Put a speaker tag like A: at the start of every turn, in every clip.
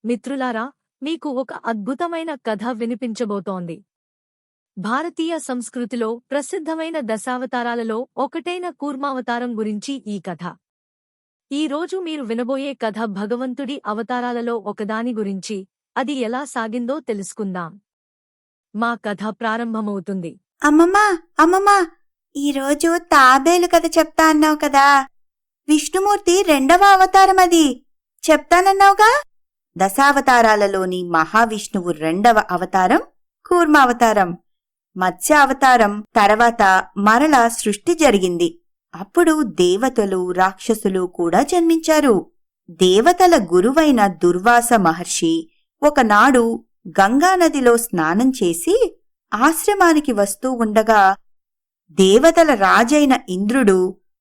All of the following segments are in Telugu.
A: మిత్రులారా, మీకు ఒక అద్భుతమైన కథ వినిపించబోతోంది. భారతీయ సంస్కృతిలో ప్రసిద్ధమైన దశావతారాలలో ఒకటైన కూర్మావతారం గురించి ఈ కథ. ఈ రోజు మీరు వినబోయే కథ భగవంతుడి అవతారాలలో ఒకదాని గురించి. అది ఎలా సాగిందో తెలుసుకుందాం. మా కథ ప్రారంభమవుతుంది.
B: అమ్మమ్మా అమ్మమ్మా, ఈరోజు తాబేలు కథ చెప్తా అన్నావు కదా. విష్ణుమూర్తి రెండవ అవతారం అది చెప్తానన్నావుగా. దశావతారాలలోని మహావిష్ణువు రెండవ అవతారం కూర్మావతారం. మత్స్య అవతారం తర్వాత మరల సృష్టి జరిగింది. అప్పుడు దేవతలు రాక్షసులు కూడా జన్మించారు. దేవతల గురువైన దుర్వాస మహర్షి ఒకనాడు గంగానదిలో స్నానం చేసి ఆశ్రమానికి వస్తూ ఉండగా దేవతల రాజైన ఇంద్రుడు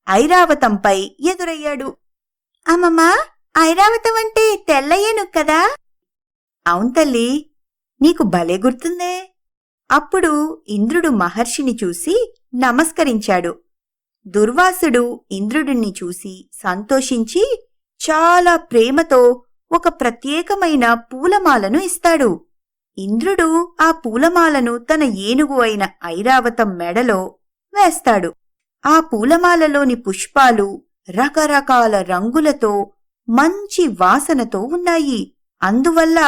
B: ఐరావతంపై ఎదురయ్యాడు. అమ్మమ్మా, ఐరావతం అంటే తెల్లయ్యను కదా? అవును తల్లి, నీకు భలే గుర్తుందే. అప్పుడు ఇంద్రుడు మహర్షిని చూసి నమస్కరించాడు. దుర్వాసుడు ఇంద్రుడిని చూసి సంతోషించి చాలా ప్రేమతో ఒక ప్రత్యేకమైన పూలమాలను ఇస్తాడు. ఇంద్రుడు ఆ పూలమాలను తన ఏనుగు అయిన ఐరావతం మెడలో వేస్తాడు. ఆ పూలమాలలోని పుష్పాలు రకరకాల రంగులతో మంచి వాసనతో ఉన్నాయి. అందువల్ల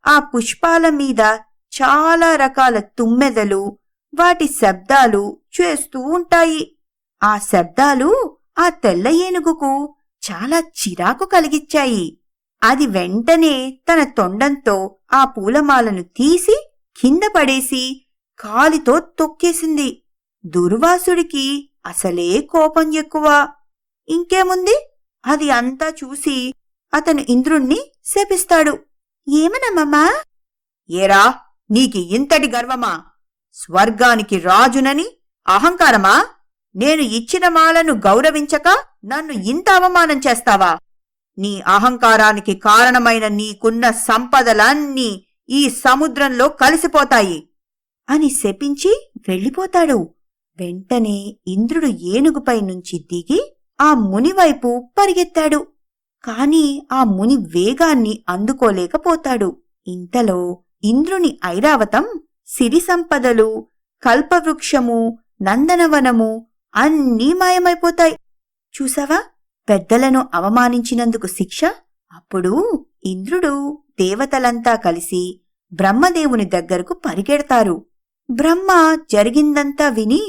B: ఆ పుష్పాల మీద చాలా రకాల తుమ్మెదలు వాటి శబ్దాలు చేస్తూ ఉంటాయి. ఆ శబ్దాలు ఆ తెల్ల ఏనుగుకు చాలా చిరాకు కలిగించాయి. అది వెంటనే తన తొండంతో ఆ పూలమాలను తీసి కింద పడేసి కాలితో తొక్కేసింది. దుర్వాసుడికి అసలే కోపం ఎక్కువ. ఇంకేముంది, అది అంతా చూసి అతను ఇంద్రుణ్ణి శపిస్తాడు. ఏమనమ్మా? ఏరా, నీకి ఇంతటి గర్వమా? స్వర్గానికి రాజునని అహంకారమా? నేను ఇచ్చిన మాలను గౌరవించక నన్ను ఇంత అవమానం చేస్తావా? నీ అహంకారానికి కారణమైన నీకున్న సంపదలన్నీ ఈ సముద్రంలో కలిసిపోతాయి అని శపించి వెళ్ళిపోతాడు. వెంటనే ఇంద్రుడు ఏనుగుపై నుంచి దిగి ఆ మునివైపు పరిగెత్తాడు. కాని ఆ ముని వేగాన్ని అందుకోలేకపోతాడు. ఇంతలో ఇంద్రుని ఐరావతం సిరి సంపదలు, కల్పవృక్షము, నందనవనము అన్నీ మాయమైపోతాయి. చూసావా, పెద్దలను అవమానించినందుకు శిక్ష. అప్పుడు ఇంద్రుడు దేవతలంతా కలిసి బ్రహ్మదేవుని దగ్గరకు పరిగెడతారు. బ్రహ్మ జరిగిందంతా విని,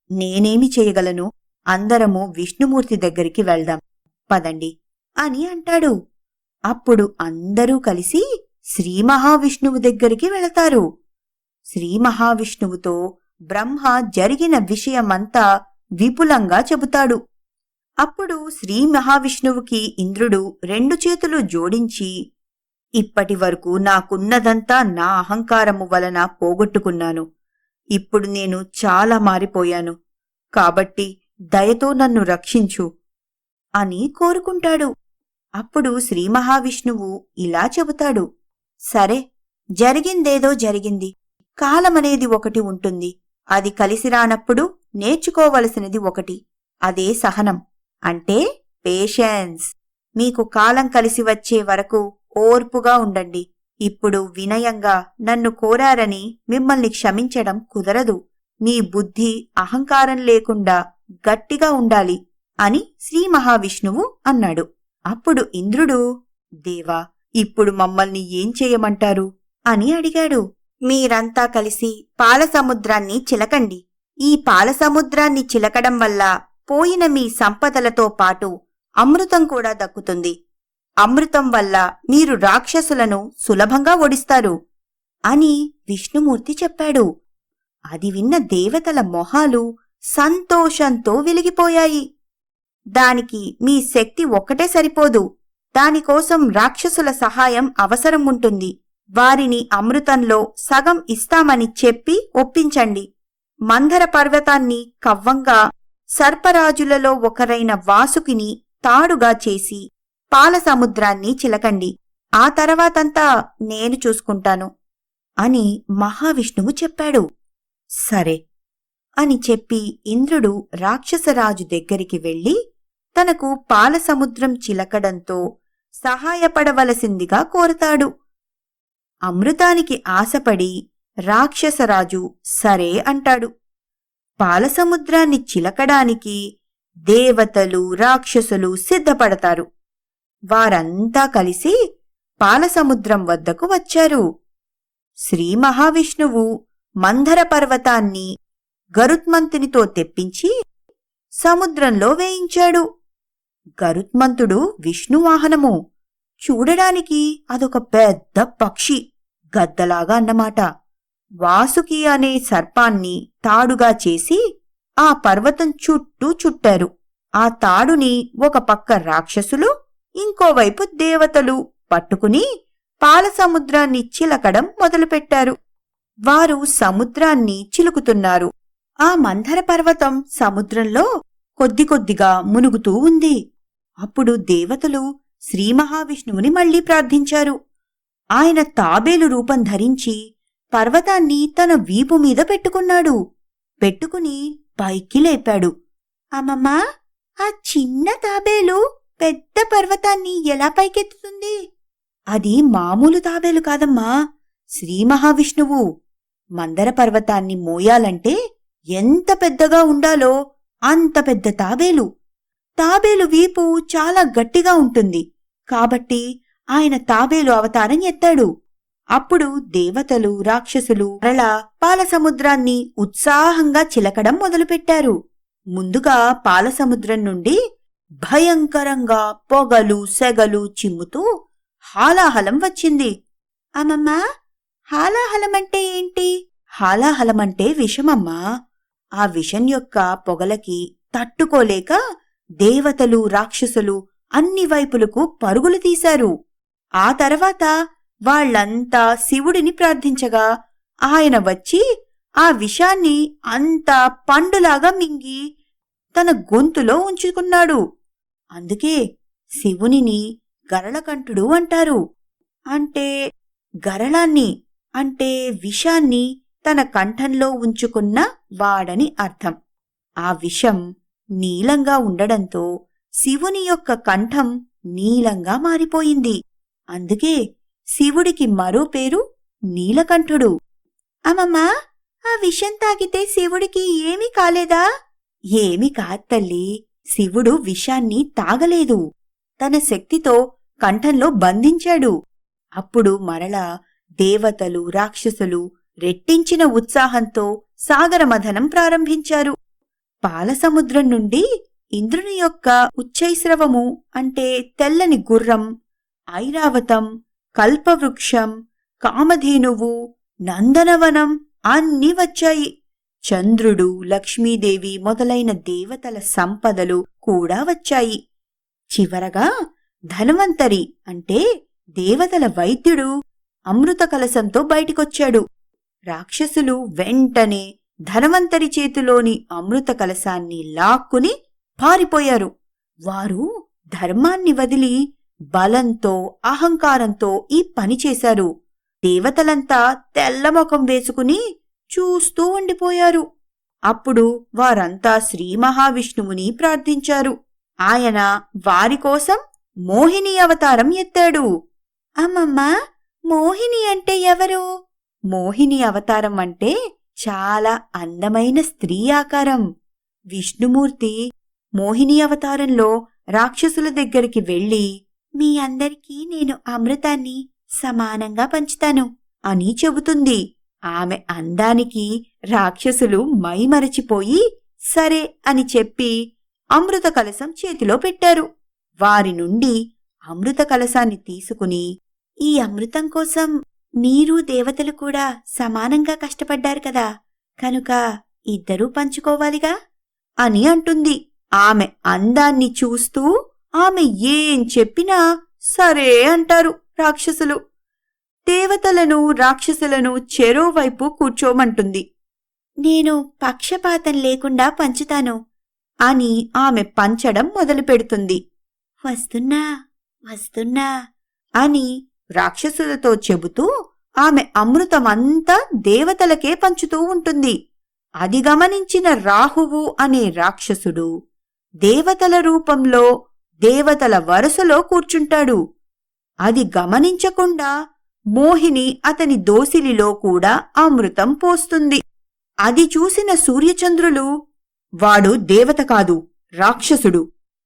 B: నేనేమి చేయగలను, అందరము విష్ణుమూర్తి దగ్గరికి వెళ్దాం పదండి అని అంటాడు. అప్పుడు అందరూ కలిసి శ్రీ మహావిష్ణువు దగ్గరికి వెళతారు. శ్రీ మహావిష్ణువుతో బ్రహ్మ జరిగిన విషయమంతా విపులంగా చెబుతాడు. అప్పుడు శ్రీ మహావిష్ణువుకి ఇంద్రుడు రెండు చేతులు జోడించి, ఇప్పటి వరకు నాకున్నదంతా నా అహంకారము వలన పోగొట్టుకున్నాను. ఇప్పుడు నేను చాలా మారిపోయాను. కాబట్టి దయతో నన్ను రక్షించు అని కోరుకుంటాడు. అప్పుడు శ్రీ మహావిష్ణువు ఇలా చెబుతాడు. సరే, జరిగిందేదో జరిగింది. కాలమనేది ఒకటి ఉంటుంది. అది కలిసి రానప్పుడు నేర్చుకోవలసినది ఒకటి. అదే సహనం, అంటే పేషెన్స్. మీకు కాలం కలిసి వచ్చే వరకు ఓర్పుగా ఉండండి. ఇప్పుడు వినయంగా నన్ను కోరారని మిమ్మల్ని క్షమించడం కుదరదు. మీ బుద్ధి అహంకారం లేకుండా గట్టిగా ఉండాలి అని శ్రీ మహావిష్ణువు అన్నాడు. అప్పుడు ఇంద్రుడు, దేవా, ఇప్పుడు మమ్మల్ని ఏం చేయమంటారు అని అడిగాడు. మీరంతా కలిసి పాలసముద్రాన్ని చిలకండి. ఈ పాలసముద్రాన్ని చిలకడం వల్ల పోయిన మీ సంపదలతో పాటు అమృతం కూడా దక్కుతుంది. అమృతం వల్ల మీరు రాక్షసులను సులభంగా ఓడిస్తారు అని విష్ణుమూర్తి చెప్పాడు. అది విన్న దేవతల మొహాలు సంతోషంతో వెలిగిపోయాయి. దానికి మీ శక్తి ఒక్కటే సరిపోదు. దానికోసం రాక్షసుల సహాయం అవసరం ఉంటుంది. వారిని అమృతంలో సగం ఇస్తామని చెప్పి ఒప్పించండి. మందర పర్వతాన్ని కవ్వంగా, సర్పరాజులలో ఒకరైన వాసుకిని తాడుగా చేసి పాలసముద్రాన్ని చిలకండి. ఆ తర్వాతంతా నేను చూసుకుంటాను అని మహావిష్ణువు చెప్పాడు. సరే అని చెప్పి ఇంద్రుడు రాక్షసరాజు దగ్గరికి వెళ్లి తనకు పాలసముద్రం చిలకడంతో సహాయపడవలసిందిగా కోరతాడు. అమృతానికి ఆశపడి రాక్షసరాజు సరే అంటాడు. పాలసముద్రాన్ని చిలకడానికి దేవతలు రాక్షసులు సిద్ధపడతారు. వారంతా కలిసి పాలసముద్రం వద్దకు వచ్చారు. శ్రీ మహావిష్ణువు మందర పర్వతాన్ని గరుత్మంతునితో తెప్పించి సముద్రంలో వేయించాడు. గరుత్మంతుడు విష్ణువాహనము. చూడడానికి అదొక పెద్ద పక్షి, గద్దలాగా అన్నమాట. వాసుకి అనే సర్పాన్ని తాడుగా చేసి ఆ పర్వతం చుట్టూ చుట్టారు. ఆ తాడుని ఒక పక్క రాక్షసులు, ఇంకోవైపు దేవతలు పట్టుకుని పాలసముద్రాన్ని చిలకడం మొదలుపెట్టారు. వారు సముద్రాన్ని చిలుకుతున్నారు. ఆ మందర పర్వతం సముద్రంలో కొద్ది కొద్దిగా మునుగుతూ ఉంది. అప్పుడు దేవతలు శ్రీ మహావిష్ణువుని మళ్లీ ప్రార్థించారు. ఆయన తాబేలు రూపం ధరించి పర్వతాన్ని తన వీపు మీద పెట్టుకున్నాడు. పెట్టుకుని పైకి లేపాడు. అమ్మమ్మా, ఆ చిన్న తాబేలు పెద్ద పర్వతాన్ని ఎలా పైకెత్తుతుంది? అది మామూలు తాబేలు కాదమ్మా, శ్రీ మహావిష్ణువు. మందర పర్వతాన్ని మోయాలంటే ఎంత పెద్దగా ఉండాలో అంత పెద్ద తాబేలు. తాబేలు వీపు చాలా గట్టిగా ఉంటుంది కాబట్టి ఆయన తాబేలు అవతారం ఎత్తాడు. అప్పుడు దేవతలు రాక్షసులు మరలా పాలసముద్రాన్ని ఉత్సాహంగా చిలకడం మొదలుపెట్టారు. ముందుగా పాలసముద్రం నుండి భయంకరంగా పొగలు సెగలు చిమ్ముతూ హాలాహలం వచ్చింది. అమ్మమ్మా, హాలాహలమంటే ఏంటి? హాలాహలమంటే విషమమ్మా. ఆ విషం యొక్క పొగలకి తట్టుకోలేక దేవతలు రాక్షసులు అన్ని వైపులకు పరుగులు తీశారు. ఆ తర్వాత వాళ్లంతా శివుడిని ప్రార్థించగా ఆయన వచ్చి ఆ విషాన్ని అంతా పండులాగా మింగి తన గొంతులో ఉంచుకున్నాడు. అందుకే శివునిని గరళకంఠుడు అంటారు. అంటే గరళాన్ని అంటే విషాన్ని తన కంఠంలో ఉంచుకున్న వాడని అర్థం. ఆ విషం నీలంగా ఉండడంతో శివుని యొక్క కంఠం నీలంగా మారిపోయింది. అందుకే శివుడికి మరో పేరు నీలకంఠుడు. అమ్మమ్మా, ఆ విషం తాగితే శివుడికి ఏమీ కాలేదా? ఏమీ కాదు తల్లి, శివుడు విషాన్ని తాగలేదు, తన శక్తితో కంఠంలో బంధించాడు. అప్పుడు మరలా దేవతలు రాక్షసులు రెట్టించిన ఉత్సాహంతో సాగరమథనం ప్రారంభించారు. పాలసముద్రం నుండి ఇంద్రుని యొక్క ఉచ్చైస్రవము అంటే తెల్లని గుర్రం, ఐరావతం, కల్పవృక్షం, కామధేనువు, నందనవనం అన్నీ వచ్చాయి. చంద్రుడు, లక్ష్మీదేవి మొదలైన దేవతల సంపదలు కూడా వచ్చాయి. చివరగా ధన్వంతరి అంటే దేవతల వైద్యుడు అమృత కలశంతో బయటికొచ్చాడు. రాక్షసులు వెంటనే ధన్వంతరి చేతిలోని అమృత కలశాన్ని లాక్కుని పారిపోయారు. వారు ధర్మాన్ని వదిలి బలంతో అహంకారంతో ఈ పని చేశారు. దేవతలంతా తెల్లముఖం వేసుకుని చూస్తూ ఉండిపోయారు. అప్పుడు వారంతా శ్రీ మహావిష్ణువుని ప్రార్థించారు. ఆయన వారికోసం మోహిని అవతారం ఎత్తాడు. అమ్మమ్మా, మోహిని అంటే ఎవరు? మోహిని అవతారం అంటే చాలా అందమైన స్త్రీ ఆకారం. విష్ణుమూర్తి మోహిని అవతారంలో రాక్షసుల దగ్గరికి వెళ్లి, మీ అందరికీ నేను అమృతాన్ని సమానంగా పంచుతాను అని చెబుతుంది. ఆమె అందానికి రాక్షసులు మైమరచిపోయి సరే అని చెప్పి అమృత కలశం చేతిలో పెట్టారు. వారి నుండి అమృత కలశాన్ని తీసుకుని, ఈ అమృతం కోసం మీరు దేవతలు కూడా సమానంగా కష్టపడ్డారు కదా, కనుక ఇద్దరూ పంచుకోవాలిగా అని అంటుంది. ఆమె అందాన్ని చూస్తూ ఆమె ఏం చెప్పినా సరే అంటారు రాక్షసులు. దేవతలను రాక్షసులను చెరోవైపు కూర్చోమంటుంది. నేను పక్షపాతం లేకుండా పంచుతాను అని ఆమె పంచడం మొదలుపెడుతుంది. వస్తున్నా వస్తున్నా అని రాక్షసులతో చెబుతూ ఆమె అమృతమంతా దేవతలకే పంచుతూ ఉంటుంది. అది గమనించిన రాహువు అనే రాక్షసుడు దేవతల రూపంలో దేవతల వరుసలో కూర్చుంటాడు. అది గమనించకుండా మోహిని అతని దోసిలిలో కూడా అమృతం పోస్తుంది. అది చూసిన సూర్యచంద్రులు, వాడు దేవత కాదు, రాక్షసుడు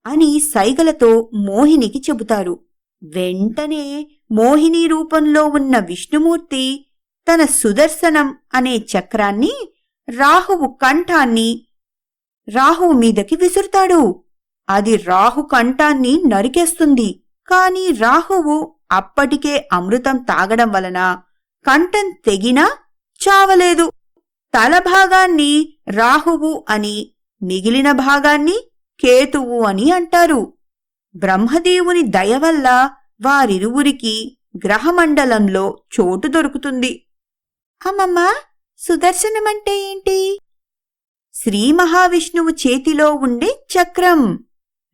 B: అని సైగలతో మోహినికి చెబుతారు. వెంటనే మోహిని రూపంలో ఉన్న విష్ణుమూర్తి తన సుదర్శనం అనే చక్రాన్ని రాహువు మీదకి విసురుతాడు. అది రాహు కంఠాన్ని నరికేస్తుంది. కాని రాహువు అప్పటికే అమృతం తాగడం వలన కంఠం తెగినా చావలేదు. తల భాగాన్ని రాహువు అని, మిగిలిన భాగాన్ని కేతువు అని అంటారు. బ్రహ్మదేవుని దయవల్ల వారిరువురికి గ్రహమండలంలో చోటు దొరుకుతుంది. అమ్మమ్మా, సుదర్శనమంటే ఏంటి? శ్రీ మహావిష్ణువు చేతిలో ఉండే చక్రం.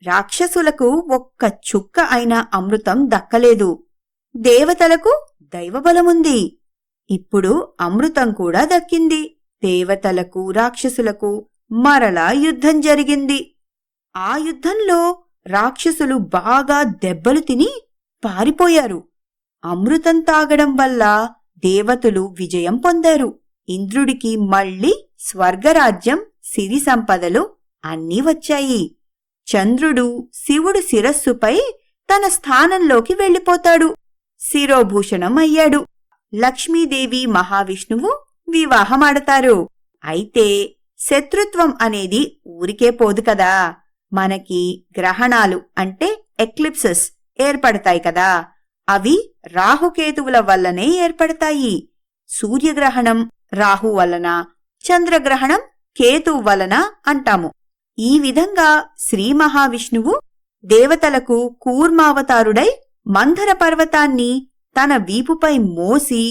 B: రాక్షసులకు ఒక్క చుక్క అయిన అమృతం దక్కలేదు. దేవతలకు దైవబలముంది. ఇప్పుడు అమృతం కూడా దక్కింది. దేవతలకు రాక్షసులకు మరలా యుద్ధం జరిగింది. ఆ యుద్ధంలో రాక్షసులు బాగా దెబ్బలు తిని పారిపోయారు. అమృతం తాగడం వల్ల దేవతలు విజయం పొందారు. ఇంద్రుడికి మళ్లీ స్వర్గరాజ్యం, సిరి సంపదలు అన్నీ వచ్చాయి. చంద్రుడు శివుడు శిరస్సుపై తన స్థానంలోకి వెళ్ళిపోతాడు. శిరోభూషణం అయ్యాడు. లక్ష్మీదేవి మహావిష్ణువు వివాహమాడతారు. అయితే శత్రుత్వం అనేది ఊరికే పోదు కదా. మనకి గ్రహణాలు అంటే ఎక్లిప్సెస్ ఏర్పడతాయి కదా. అవి రాహుకేతువుల వల్లనే ఏర్పడతాయి. సూర్యగ్రహణం రాహు వలన, చంద్రగ్రహణం కేతువు వలన అంటాము. ఈ విధంగా శ్రీ మహావిష్ణువు దేవతలకు కూర్మావతారుడై మందర పర్వతాన్ని తన వీపుపై మోసి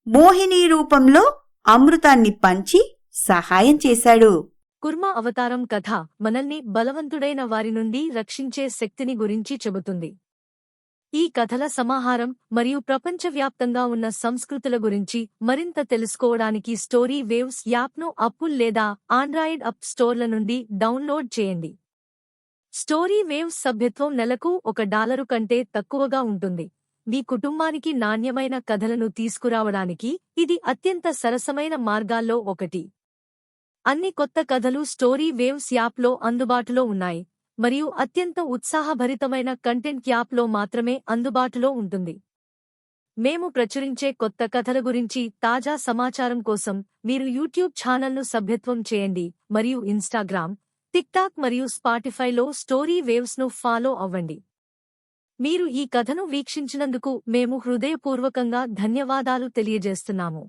B: మోహిని రూపంలో అమృతాన్ని పంచి సహాయం చేశాడు.
A: కుర్మ అవతారం కథ మనల్ని బలవంతుడైన వారి నుండి రక్షించే శక్తిని గురించి చెబుతుంది. ఈ కథల సమాహారం మరియు ప్రపంచవ్యాప్తంగా ఉన్న సంస్కృతుల గురించి మరింత తెలుసుకోవడానికి స్టోరీ వేవ్స్ యాప్ను అప్పుల్ లేదా ఆండ్రాయిడ్ అప్ స్టోర్ల నుండి డౌన్లోడ్ చేయండి. స్టోరీ వేవ్స్ సభ్యత్వం నెలకు $1 కంటే తక్కువగా ఉంటుంది. మీ కుటుంబానికి నాణ్యమైన కథలను తీసుకురావడానికి ఇది అత్యంత సరసమైన మార్గాల్లో ఒకటి. అన్ని కొత్త కథలు స్టోరీ వేవ్స్ యాప్లో అందుబాటులో ఉన్నాయి మరియు అత్యంత ఉత్సాహభరితమైన కంటెంట్ యాప్లో మాత్రమే అందుబాటులో ఉంటుంది. మేము ప్రచురించే కొత్త కథల గురించి తాజా సమాచారం కోసం మీరు యూట్యూబ్ ఛానల్ను సభ్యత్వం చేయండి మరియు ఇన్స్టాగ్రామ్, టిక్టాక్ మరియు స్పాటిఫైలో స్టోరీ వేవ్స్ను ఫాలో అవ్వండి. మీరు ఈ కథను వీక్షించినందుకు మేము హృదయపూర్వకంగా ధన్యవాదాలు తెలియజేస్తున్నాము.